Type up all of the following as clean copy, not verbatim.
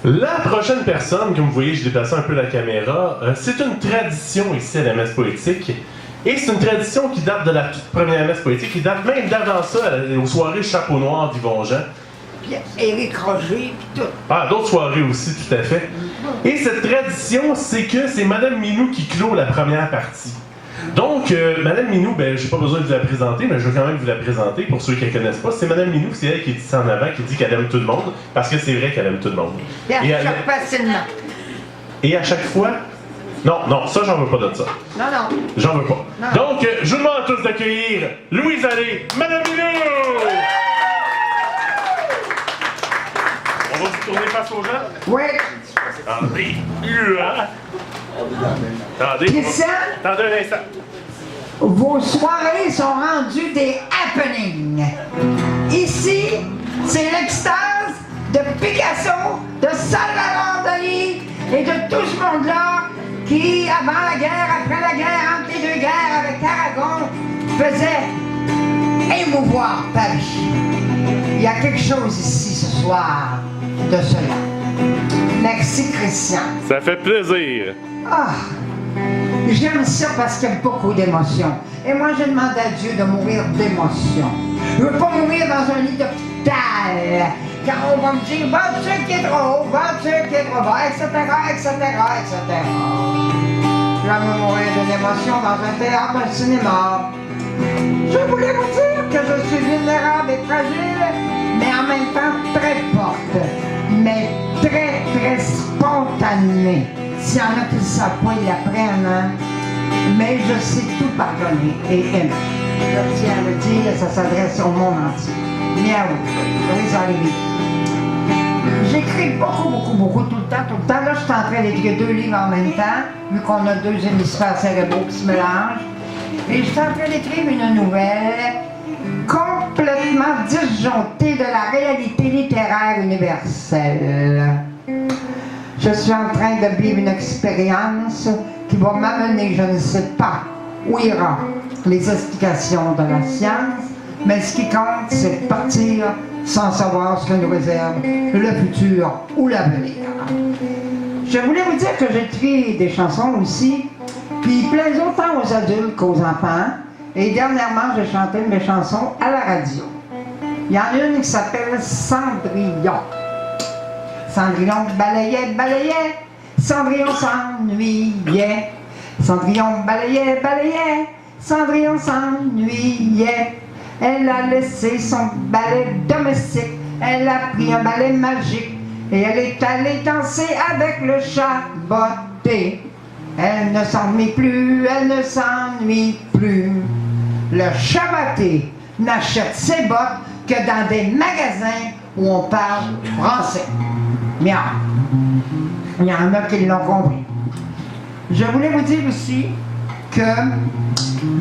La prochaine personne, comme vous voyez, je déplace un peu la caméra, c'est une tradition ici à la messe poétique. Et c'est une tradition qui date de la toute première messe poétique, qui date même d'avant ça, aux soirées Chapeau Noir d'Yvon Jean. Puis Éric Roger, puis tout. Ah, d'autres soirées aussi, tout à fait. Et cette tradition, c'est que c'est Madame Minou qui clôt la première partie. Donc, Madame Minou, ben, j'ai pas besoin de vous la présenter, mais je veux quand même vous la présenter pour ceux qui la connaissent pas. C'est Madame Minou, c'est elle qui dit ça en avant, qui dit qu'elle aime tout le monde, parce que c'est vrai qu'elle aime tout le monde. Puis elle choque facilement. Et à chaque fois... Non, ça, j'en veux pas de ça. Non. J'en veux pas. Non. Donc, je vous demande à tous d'accueillir Louise Allais, Madame Minou! On va se tourner face aux gens? Oui. Attendez. Attendez. Christian, Attendez un instant. vos soirées sont rendues des happenings. Ici, c'est l'extase de Picasso, de Salvador Dali et de tout ce monde-là qui, avant la guerre, après la guerre, entre les deux guerres, avec Aragon, faisait émouvoir Paris. Il y a quelque chose ici ce soir de cela. Merci, Christian. Ça fait plaisir. Ah, j'aime ça parce qu'il y a beaucoup d'émotions. Et moi, je demande à Dieu de mourir d'émotion. Je veux pas mourir dans un lit d'hôpital. Quand on va me dire, va-tu qui est trop haut, va-tu qui est trop bas, etc., etc., etc. J'aime mourir d'une émotion dans un théâtre, un cinéma. Je voulais vous dire que je suis vulnérable et fragile, mais en même temps très forte, mais très, très spontanée. S'il y en a qui ne savent pas, ils l'apprennent, hein? Mais je sais tout pardonner et aimer. Je tiens à le dire, ça s'adresse au monde entier. Miaou, les arrivés. J'écris beaucoup, tout le temps. Là, je suis en train d'écrire 2 livres en même temps, vu qu'on a 2 hémisphères cérébraux qui se mélangent. Et je suis en train d'écrire une nouvelle complètement disjonctée de la réalité littéraire universelle. Je suis en train de vivre une expérience qui va m'amener, je ne sais pas où ira les explications de la science, mais ce qui compte, c'est de partir sans savoir ce que nous réserve le futur ou l'avenir. Je voulais vous dire que j'écris des chansons aussi, puis ils plaisent autant aux adultes qu'aux enfants, et dernièrement, j'ai chanté mes chansons à la radio. Il y en a une qui s'appelle Cendrillon. Cendrillon balayait, Cendrillon s'ennuyait. Cendrillon balayait, Cendrillon s'ennuyait. Elle a laissé son balai domestique, elle a pris un balai magique, et elle est allée danser avec le chat botté. Elle ne s'ennuie plus, Le chat botté n'achète ses bottes que dans des magasins où on parle français. Miaou. Il y en a qui l'ont compris. Je voulais vous dire aussi que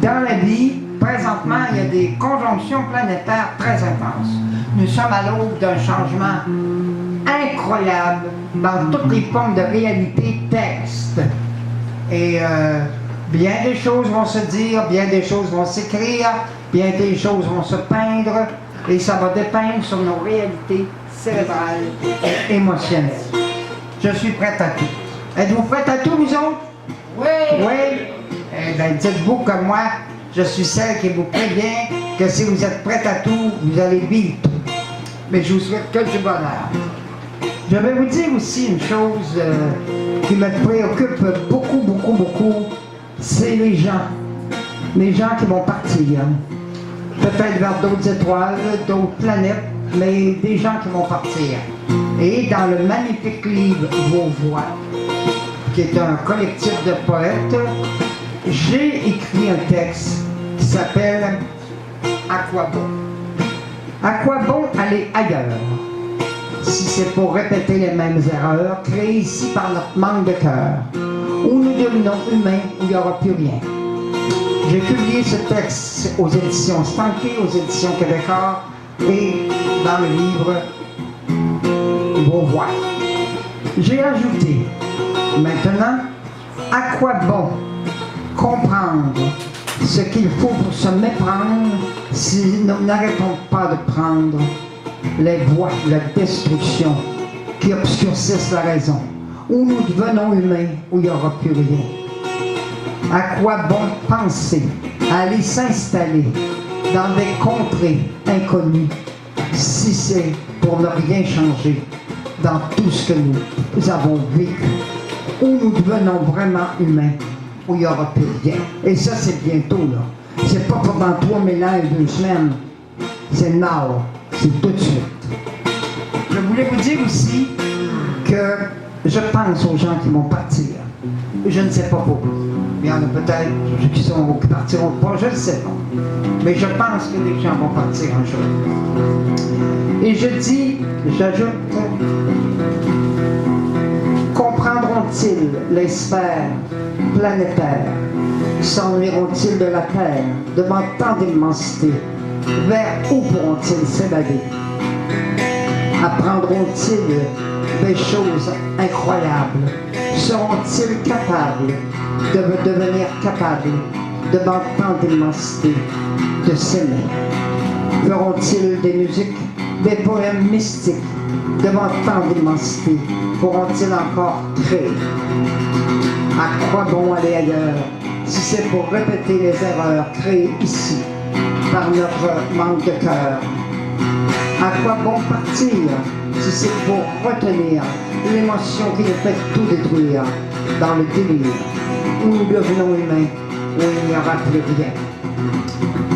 dans la vie, présentement, il y a des conjonctions planétaires très intenses. Nous sommes à l'aube d'un changement incroyable dans toutes les formes de réalité terrestre. Et bien des choses vont se dire, bien des choses vont s'écrire, bien des choses vont se peindre, et ça va dépeindre sur nos réalités cérébrales et émotionnelles. Je suis prête à tout. Êtes-vous prête à tout, vous autres? Oui! Oui? Eh bien, dites-vous que moi, je suis celle qui vous prévient que si vous êtes prête à tout, vous allez vivre tout. Mais je vous souhaite que du bonheur. Je vais vous dire aussi une chose qui me préoccupe beaucoup, c'est les gens. Les gens qui vont partir. Peut-être vers d'autres étoiles, d'autres planètes, mais des gens qui vont partir. Et dans le magnifique livre Vos Voix, qui est un collectif de poètes, j'ai écrit un texte qui s'appelle « À quoi bon ?» À quoi bon aller ailleurs si c'est pour répéter les mêmes erreurs créées ici par notre manque de cœur, où nous devenons humains, où il n'y aura plus rien. J'ai publié ce texte aux éditions Stanké, aux éditions Québécois et dans le livre Vos Voix. J'ai ajouté, maintenant, à quoi bon comprendre ce qu'il faut pour se méprendre si nous n'arrêtons pas de prendre les voies de la destruction qui obscurcissent la raison, où nous devenons humains, où il n'y aura plus rien. À quoi bon penser à aller s'installer dans des contrées inconnues si c'est pour ne rien changer dans tout ce que nous avons vécu, où nous devenons vraiment humains, où il n'y aura plus rien. Et ça, c'est bientôt, là. C'est pas pour dans 3000 ans et 2 semaines. C'est now. C'est tout de suite. Je voulais vous dire aussi que je pense aux gens qui vont partir. Je ne sais pas pourquoi. Il y en a peut-être qui partiront pas, je ne sais pas. Mais je pense que les gens vont partir un jour. Et j'ajoute, comprendront-ils les sphères planétaires? S'en iront-ils de la Terre devant tant d'immensité? Vers où pourront-ils s'évader? Apprendront-ils des choses incroyables? Seront-ils capables de devenir capables devant tant d'immensité de s'aimer? Feront-ils des musiques, des poèmes mystiques devant tant d'immensité? Pourront-ils encore créer? À quoi bon aller ailleurs si c'est pour répéter les erreurs créées ici par notre manque de cœur? À quoi bon partir si c'est pour retenir l'émotion qui nous fait tout détruire dans le délire où nous devenons humains, où il n'y aura plus rien?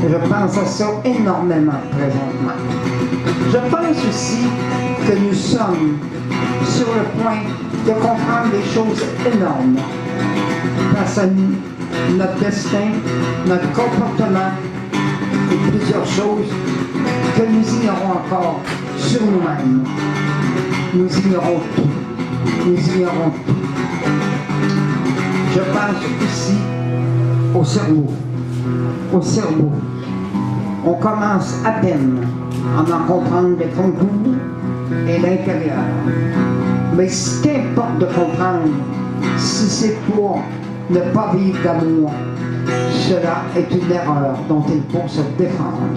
Je pense à ça énormément présentement. Je pense aussi que nous sommes sur le point de comprendre des choses énormes face à notre destin, notre comportement et plusieurs choses que nous ignorons encore sur nous-mêmes. Nous ignorons tout. Nous ignorons tout. Je pense aussi au cerveau. Au cerveau. On commence à peine à en comprendre les contours et l'intérieur. Mais ce qu'importe de comprendre, si c'est pour ne pas vivre d'amour, cela est une erreur dont il faut se défendre.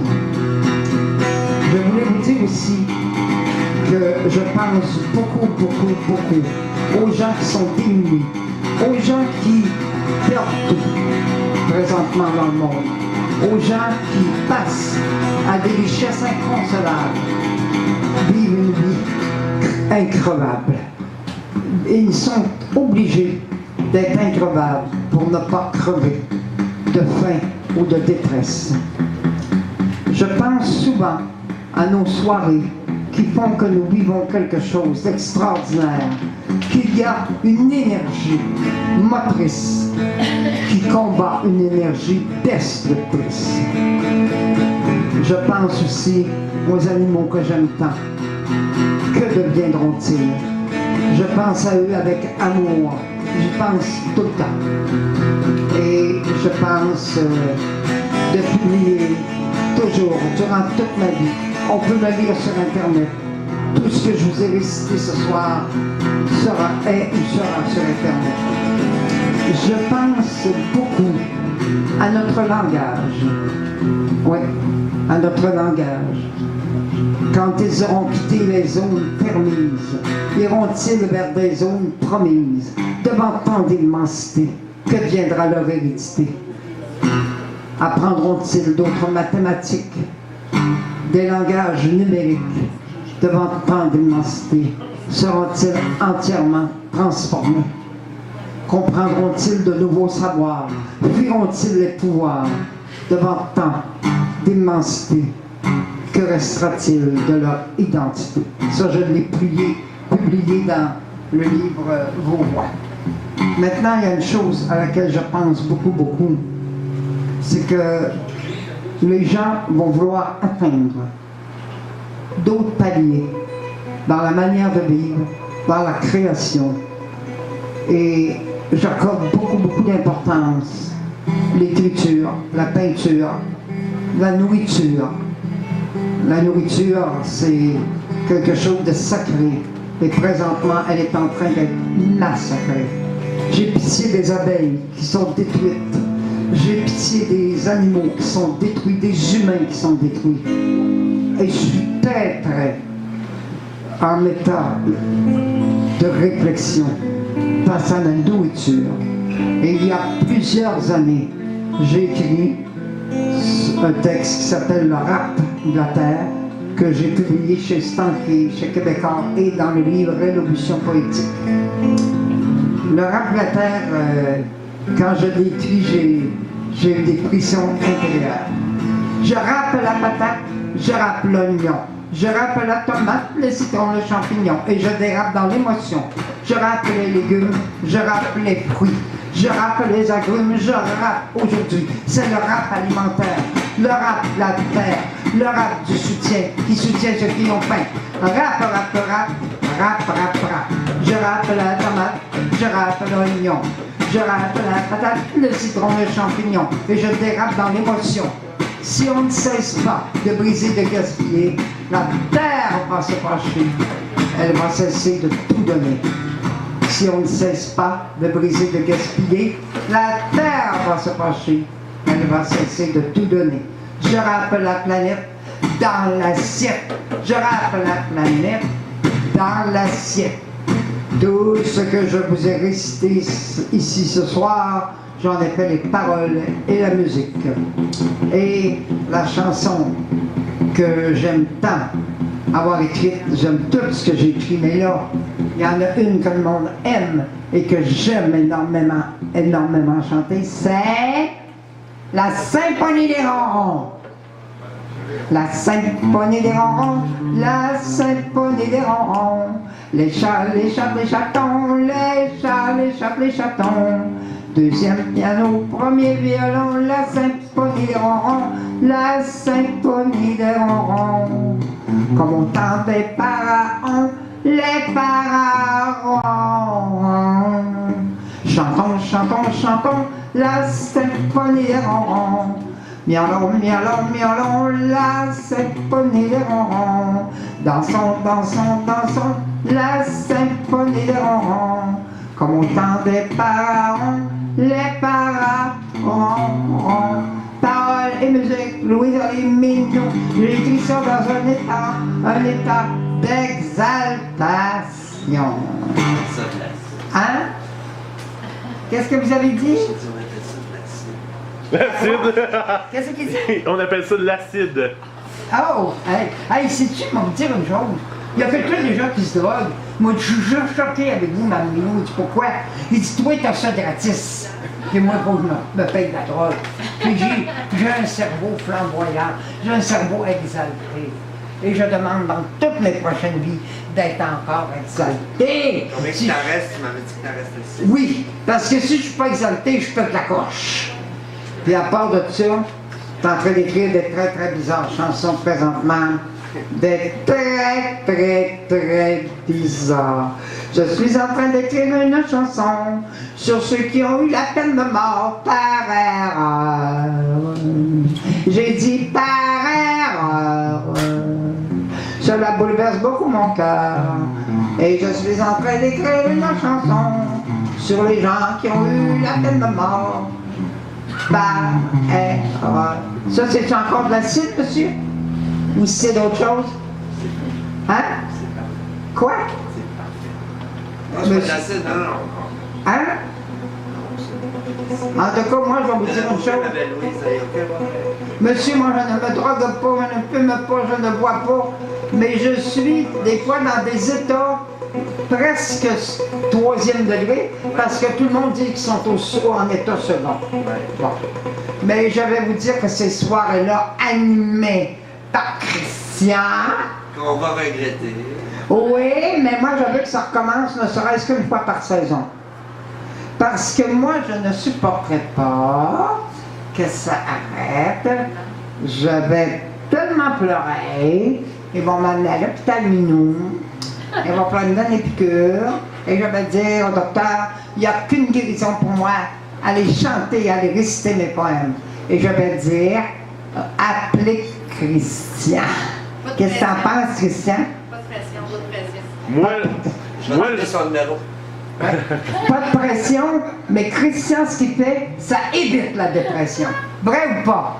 Je voulais vous dire aussi que je pense beaucoup aux gens qui sont démunis, aux gens qui perdent tout présentement dans le monde, aux gens qui passent à des richesses inconsolables, vivent une vie increvable. Ils sont obligés d'être increvables pour ne pas crever de faim ou de détresse. Je pense souvent à nos soirées qui font que nous vivons quelque chose d'extraordinaire, qu'il y a une énergie motrice qui combat une énergie destructrice. Je pense aussi aux animaux que j'aime tant. Que deviendront-ils? Je pense à eux avec amour. J'y pense tout le temps. Et je pense de publier toujours, durant toute ma vie. On peut me lire sur Internet. Tout ce que je vous ai récité ce soir est ou sera sur Internet. Je pense beaucoup à notre langage. Oui, à notre langage. Quand ils auront quitté les zones permises, iront-ils vers des zones promises, devant tant d'immensité? Que deviendra leur hérédité? Apprendront-ils d'autres mathématiques, des langages numériques, devant tant d'immensité? Seront-ils entièrement transformés? Comprendront-ils de nouveaux savoirs? Fuiront-ils les pouvoirs devant tant d'immensité? Que restera-t-il de leur identité? Ça, je l'ai publié dans le livre Vos voix. Maintenant, il y a une chose à laquelle je pense beaucoup, c'est que les gens vont vouloir atteindre d'autres paliers dans la manière de vivre, dans la création. Et j'accorde beaucoup d'importance. L'écriture, la peinture, la nourriture. La nourriture, c'est quelque chose de sacré. Et présentement, elle est en train d'être massacrée. J'ai pitié des abeilles qui sont détruites. J'ai pitié des animaux qui sont détruits, des humains qui sont détruits. Et je suis très en état de réflexion face à la nourriture. Et il y a plusieurs années, j'ai écrit un texte qui s'appelle « Le rap de la terre » que j'ai publié chez Stanley, chez Québécois et dans le livre « Révolution poétique ». Le rap de la terre, quand je l'ai écrit, j'ai eu des frissons intérieures. Je rappe la patate, je rappe l'oignon, je rappe la tomate, le citron, le champignon, et je dérape dans l'émotion. Je rappe les légumes, je rappe les fruits, je rappe les agrumes, je rappe aujourd'hui. C'est le rap alimentaire, le rap de la terre, le rap du soutien, qui soutient ceux qui ont faim. Rap, rap, rap, rap, rap, rap. Je rappe la tomate, je rappe l'oignon, je rappe la patate, le citron, le champignon, et je dérape dans l'émotion. Si on ne cesse pas de briser, de gaspiller, la terre va se fâcher. Elle va cesser de tout donner. Si on ne cesse pas de briser, de gaspiller, la terre va se fâcher. Elle va cesser de tout donner. Je rappe la planète dans l'assiette. Je rappe la planète dans l'assiette. Tout ce que je vous ai récité ici ce soir, j'en ai fait les paroles et la musique. Et la chanson que j'aime tant avoir écrite, j'aime tout ce que j'ai écrit, mais là, il y en a une que le monde aime et que j'aime énormément, énormément chanter, c'est la Symphonie des ronrons. La Symphonie des ronrons, la Symphonie des ronrons. Les chats, les chats, les chatons, les chats, les chats, les chatons. Deuxième piano, premier violon, la Symphonie des ronrons, la Symphonie des ronrons. Comme au temps des pharaons, les pharaons. Chantons, chantons, chantons, la Symphonie des ronrons. Miaulons, miaulons, miaulons, la Symphonie des ronrons. Dansons, dansons, dansons, la Symphonie des ronrons. Comme au temps des pharaons, les pharaons. Paroles et musique, Louise-Aurélie Minou. J'ai écrit ça dans un état d'exaltation. Hein? Qu'est-ce que vous avez dit? L'acide! Qu'est-ce qu'il dit? On appelle ça de l'acide. Oh! Hey, sais-tu, je vais vous dire une chose. Il y a quelqu'un déjà qui se drogue. Moi, je suis juste choqué avec vous, Mme Minou. Il dit pourquoi? Il dit, toi, t'as ça gratis. Puis moi, faut que je me paye de la drogue. Puis j'ai un cerveau flamboyant. J'ai un cerveau exalté. Et je demande dans toutes mes prochaines vies d'être encore exalté. Combien que t'en restes? Tu m'avais dit que t'en restes ici. Oui, parce que si je suis pas exalté, je pète la coche. Puis à part de ça, je suis en train d'écrire des très très bizarres chansons présentement. Des très très très bizarres. Je suis en train d'écrire une chanson sur ceux qui ont eu la peine de mort par erreur. J'ai dit par erreur. Cela bouleverse beaucoup mon cœur. Et je suis en train d'écrire une chanson sur les gens qui ont eu la peine de mort par erreur. Ça, c'est encore de l'acide, monsieur? Ou c'est d'autres choses? Hein? Quoi? Non, c'est pas de l'acide, non, non. Hein? En tout cas, moi, je vais vous dire une chose. Monsieur, moi, je ne me drogue pas, je ne fume pas, je ne bois pas, mais je suis des fois dans des états presque 3e degré, parce que tout le monde dit qu'ils sont en état second. Bon. Mais je vais vous dire que ces soirées-là, animées par Christian... Qu'on va regretter. Oui, mais moi, je veux que ça recommence, ne serait-ce qu'une fois par saison. Parce que moi, je ne supporterai pas que ça arrête. Je vais tellement pleurer. Ils vont m'amener à l'hôpital Minou. Ils vont prendre une piqûre. Et je vais dire au docteur, il n'y a qu'une guérison pour moi. Allez chanter, allez réciter mes poèmes. Et je vais dire, appelez Christian. Qu'est-ce que t'en penses, Christian? Pas de pression, pas de pression. Je vais donner son numéro. Pas de pression, mais Christian, ce qu'il fait, ça évite la dépression. Vrai ou pas?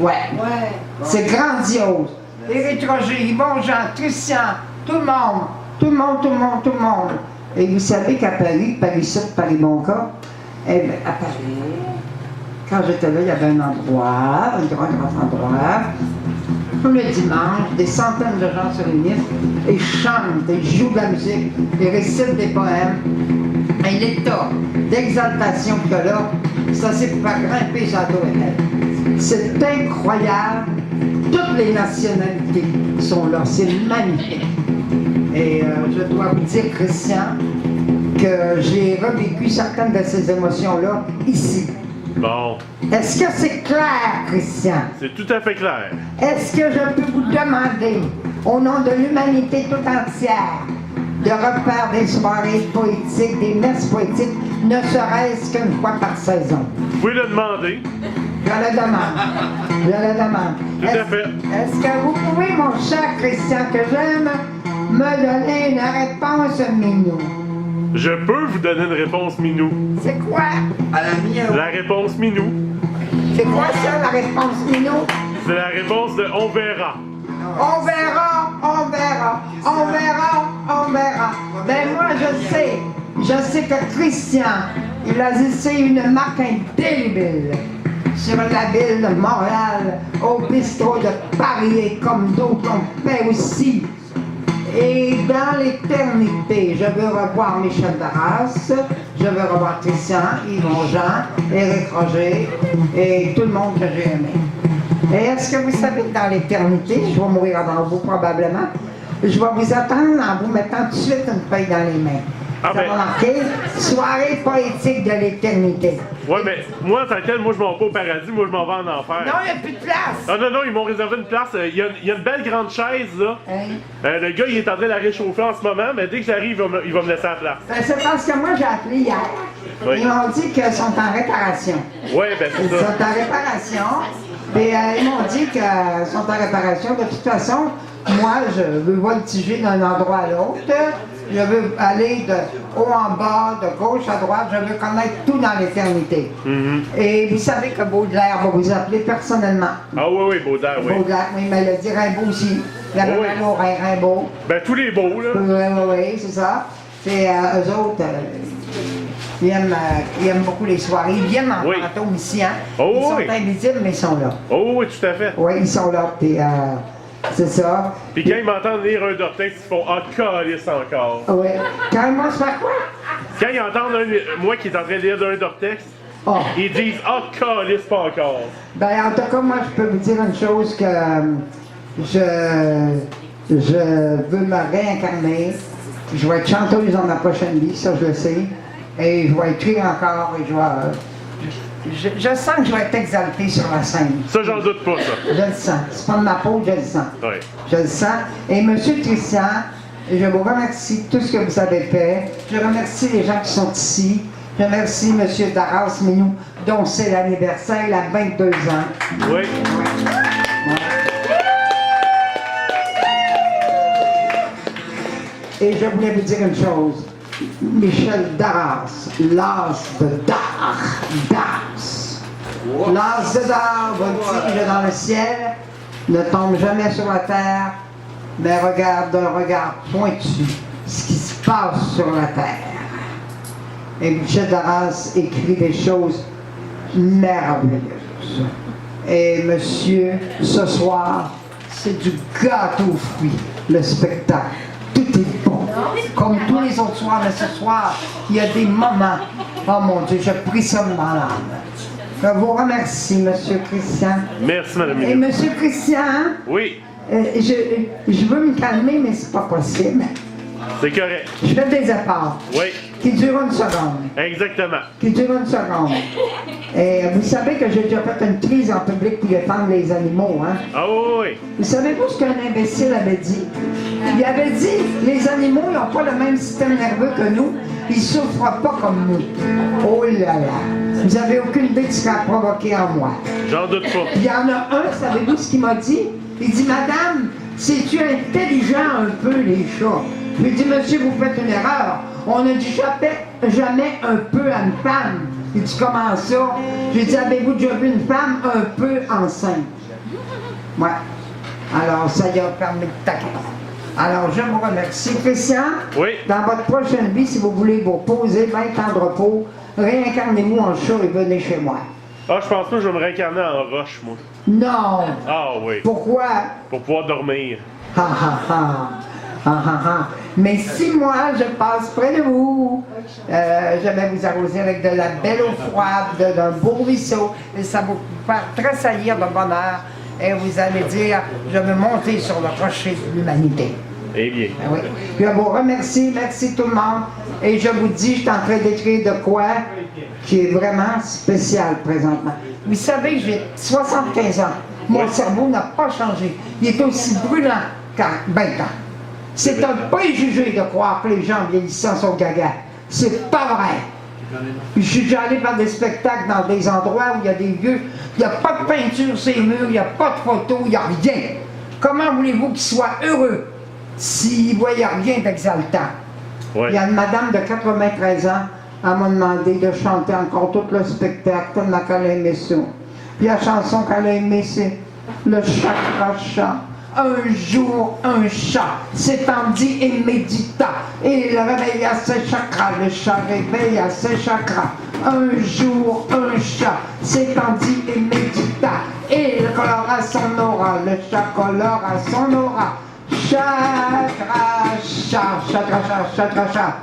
Ouais. Ouais. C'est grandiose. Éric Roger, Yvon Jean, Christian, Tout le monde, tout le monde, tout le monde, tout le monde. Et vous savez qu'à Paris, Paris-Sud, Paris-Bonca, eh bien, à Paris, quand j'étais là, il y avait un endroit, un grand endroit. Le dimanche, des centaines de gens se réunissent et chantent, et jouent de la musique, et récitent des poèmes. Et l'état d'exaltation qu'il y a là, ça c'est pour faire grimper Jadot et elle. C'est incroyable. Toutes les nationalités sont là. C'est magnifique. Et je dois vous dire, Christian, que j'ai revécu certaines de ces émotions-là ici. Bon. Est-ce que c'est clair, Christian? C'est tout à fait clair. Est-ce que je peux vous demander, au nom de l'humanité tout entière, de refaire des soirées poétiques, des messes poétiques, ne serait-ce qu'une fois par saison? Vous pouvez le demander. Je le demande. Je le demande. Tout à fait. Est-ce que vous pouvez, mon cher Christian, que j'aime, me donner une réponse, Minou? Je peux vous donner une réponse, Minou. C'est quoi? À la mienne. La réponse, Minou. C'est quoi ça, la réponse, Minou? C'est la réponse de on verra. On verra, on verra, on verra, on verra. Ben moi, je sais que Christian, il a laissé une marque indélébile sur la ville de Montréal, au bistrot de Paris et comme d'autres ont fait aussi. Et dans l'éternité, je veux revoir Michel Darras, je veux revoir Christian, Yvon Jean, Éric Roger et tout le monde que j'ai aimé. Et est-ce que vous savez que dans l'éternité, je vais mourir avant vous probablement, je vais vous attendre en vous mettant tout de suite une feuille dans les mains. Ah Ça va marquer soirée poétique de l'éternité. Ouais, mais moi, tant tel, moi, je m'en vais pas au paradis, moi, je m'en vais en enfer. Non, il n'y a plus de place! Ah non, ils m'ont réservé une place. Il y a une belle grande chaise, là. Hein? Le gars, il est en train de la réchauffer en ce moment, mais dès que j'arrive, il va me laisser la place. Ben, c'est parce que moi, j'ai appelé hier. Oui. Ils m'ont dit qu'ils sont en réparation. Ouais, ben c'est Ils ça. sont en réparation. Et ils m'ont dit qu'ils sont en réparation. De toute façon, moi, je veux voltiger d'un endroit à l'autre. Je veux aller de haut en bas, de gauche à droite. Je veux connaître tout dans l'éternité. Et vous savez que Baudelaire va vous appeler personnellement. Ah oui, Baudelaire, oui. Baudelaire, oui, mais le dit Rimbaud aussi. La Oui. même oreille, Rimbaud. Ben tous les beaux, là. Oui, c'est ça. C'est eux autres. Ils aiment beaucoup les soirées. Ils viennent en Oui. fantôme ici, hein? Oh, Ils sont oui. invisibles, mais ils sont là. Oh oui, tout à fait. Oui, ils sont là. Puis, c'est ça. Puis quand ils m'entendent lire un Dortex, ils font ah, calice encore. Oui. Quand ils vont se faire quoi? Quand ils entendent moi qui est en train de lire d'un Dortex, Oh. ils disent ah, calice pas encore. Ben, en tout cas, moi, je peux vous dire une chose que je veux me réincarner. Je vais être chanteuse dans ma prochaine vie, ça, je le sais. Et je vais écrire encore et je sens que je vais être exalté sur la scène. Ça, j'en doute pas, ça. Je le sens. C'est pas de ma peau, je le sens. Oui. Je le sens. Et M. Christian, je vous remercie de tout ce que vous avez fait. Je remercie les gens qui sont ici. Je remercie M. Darras Minou, dont c'est l'anniversaire, il a 22 ans. Oui. Et je voulais vous dire une chose. Michel Darras, l'as de Dar, Dars. L'as de Dar voltige dans le ciel, ne tombe jamais sur la terre, mais regarde d'un regard pointu ce qui se passe sur la terre. Et Michel Darras écrit des choses merveilleuses. Et monsieur, ce soir, c'est du gâteau aux fruits, le spectacle. Tout est bon, comme tous les autres soirs, mais ce soir, il y a des moments. Oh mon Dieu, je prie ça dans l'âme. Je vous remercie, monsieur Christian. Merci, Madame Et Minou. monsieur Christian, Oui, je veux me calmer, mais c'est pas possible. c'est correct. Je fais des efforts Oui, qui durent une seconde. exactement. Qui dure une seconde. Et vous savez que j'ai déjà fait une crise en public pour défendre les animaux, hein? Ah oui. Vous savez-vous ce qu'un imbécile avait dit? Il avait dit, les animaux, ils n'ont pas le même système nerveux que nous, ils ne souffrent pas comme nous. Oh là là! Vous n'avez aucune idée de ce qu'a provoqué en moi. J'en doute pas. Il y en a un, savez-vous ce qu'il m'a dit? Il dit, madame, c'est-tu intelligent un peu, les chats? Je lui ai dit, monsieur, vous faites une erreur. On ne dit jamais un peu à une femme. Il dit, comment ça? J'ai dit, avez-vous déjà vu une femme un peu enceinte? Ouais. Alors, ça y a permis de taquer. Alors, je vous remercie. Christian, Oui. dans votre prochaine vie, si vous voulez vous poser, bien en repos, réincarnez-vous en chat et venez chez moi. Ah, je pense pas que je vais me réincarner en roche, moi. Non! Ah oui. Pourquoi? Pour pouvoir dormir. Ha ha ha! Ha ha ha! Mais si moi je passe près de vous, je vais vous arroser avec de la belle eau froide, d'un beau ruisseau, et ça vous faire tressaillir de bonheur, et vous allez dire, je veux monter sur le rocher de l'humanité. Eh bien. Ah oui. Je vous remercie, merci tout le monde, et je vous dis, je suis en train d'écrire de quoi qui est vraiment spécial présentement. Vous savez, j'ai 75 ans, mon cerveau n'a pas changé, il est aussi brûlant qu'à 20 ans. C'est un préjugé de croire que les gens vieillissants sont gaga. C'est pas vrai. Je suis déjà allé faire des spectacles dans des endroits où il y a des vieux, il n'y a pas de peinture sur les murs, il n'y a pas de photos, il n'y a rien. Comment voulez-vous qu'ils soient heureux s'ils ne voyaient rien d'exaltant? Il y a une madame de 93 ans, elle m'a demandé de chanter encore tout le spectacle, tellement qu'elle a aimé ça. Puis la chanson qu'elle a aimée, c'est le chakra chat. Un jour, un chat s'étendit et médita. Et il réveilla ses chakras. Le chat réveilla ses chakras. Un jour, un chat s'étendit et médita. Et il colora son aura. Le chat colora son aura. Chakra, chat, chakra, chat, chakra, chat.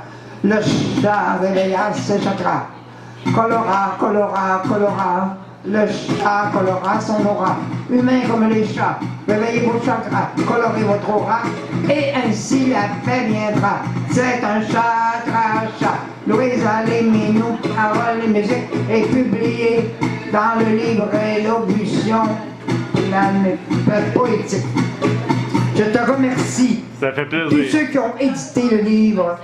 Le chat réveilla ses chakras. Colora, colora, colora. Le chat colora son aura. Humain comme les chats, réveillez vos chakras, colorez votre aura, et ainsi la paix viendra. C'est un chakra chat. Louise Aléminou, paroles et musique, est publié dans le livre Élocution, la poétique. Je te remercie. Ça fait plaisir. Tous ceux qui ont édité le livre,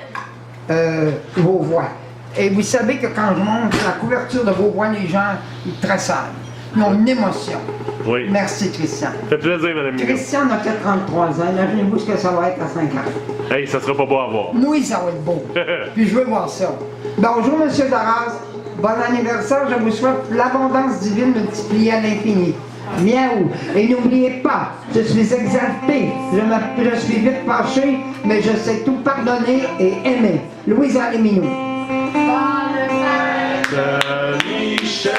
vos voix. Et vous savez que quand je monte la couverture de vos voix, les gens, ils tressaillent. Ils ont une émotion. Oui. Merci, Christian. Ça fait plaisir, Madame Minou. Christian n'a que 33 ans. Imaginez-vous ce que ça va être à 5 ans. Hey, ça sera pas beau à voir. Oui, ça va être beau. Puis je veux voir ça. Bonjour, M. Darras. Bon anniversaire. Je vous souhaite l'abondance divine multipliée à l'infini. Miaou. Et n'oubliez pas, je suis exalté. Je suis vite fâché, mais je sais tout pardonner et aimer. Louise Aléminou. Michel,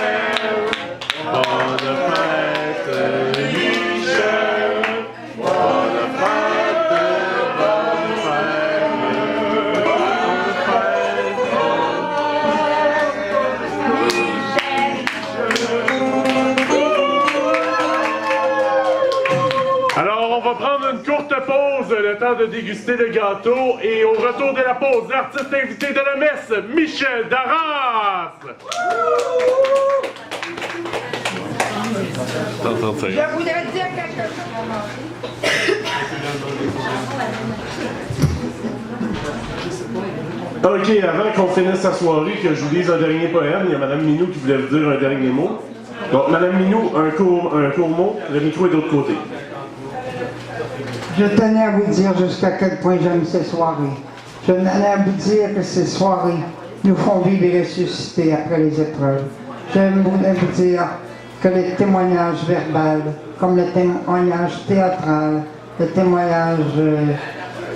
bonne fête, Michel, bonne fête, bonne fête, Alors, on va prendre une courte pause, le temps de déguster le gâteau, et au retour de la pause, l'artiste invité de la messe, Michel Darras! Je voudrais dire quelque chose. Ok, avant qu'on finisse la soirée, que je vous lise un dernier poème, il y a Madame Minou qui voulait vous dire un dernier mot. Donc, Madame Minou, un court mot, le micro est de l'autre côté. Je tenais à vous dire jusqu'à quel point j'aime ces soirées. Je tenais à vous dire que ces soirées nous font vivre et ressusciter après les épreuves. Je voulais vous dire que les témoignages verbaux, comme le témoignage théâtral, le témoignage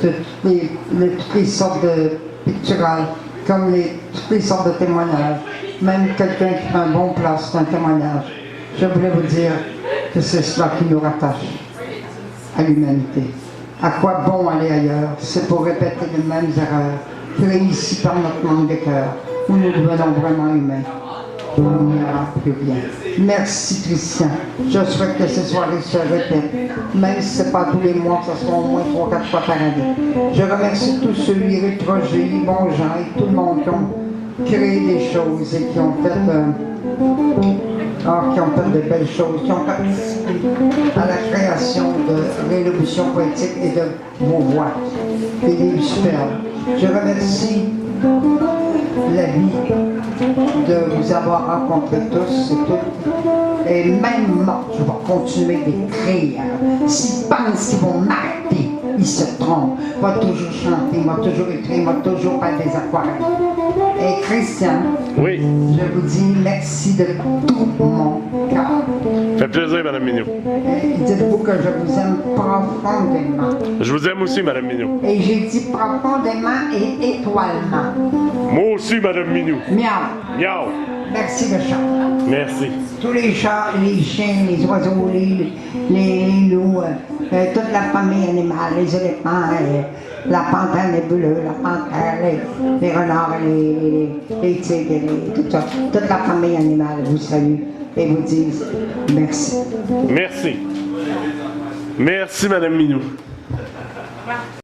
de toutes les sortes de picturales, comme toutes les sortes de témoignages, même quelqu'un qui fait un bon plat, c'est un témoignage. Je voulais vous dire que c'est cela qui nous rattache à l'humanité. À quoi bon aller ailleurs? C'est pour répéter les mêmes erreurs, créées ici par notre manque de cœur, où nous devenons vraiment humains. On n'ira plus bien. Merci Christian. Je souhaite que ces soirées se répètent, même si ce n'est pas tous les mois, que ce soit au moins 3-4 fois par année. Je remercie tous ceux, Éric Roger, Yvon Jean et tout le monde qui ont créé des choses et qui ont fait de belles choses, qui ont participé à la création de l'élocution poétique et de vos voix. Des livres superbes. Je remercie la vie de vous avoir rencontrés tous et toutes. Et même mort, je vais continuer d'écrire. S'ils pensent qu'ils vont m'arrêter, ils se trompent. Il va toujours chanter, il va toujours écrire, il va toujours faire des aquarelles. Et Christian, Oui. je vous dis merci de tout mon cœur. plaisir, Madame Minou. Dites-vous que je vous aime profondément. Je vous aime aussi, Madame Minou. Et j'ai dit profondément et étoilement. Moi aussi, Madame Minou. Miaou. Miaou. Merci le chat. Merci. Tous les chats, les chiens, les oiseaux, les loups, toute la famille animale, les éléphants, la panthère nébuleuse, la panthère, les renards, les tigres, tout ça. Toute la famille animale vous salue et vous disent merci. Merci. Merci, Madame Minou. Ouais.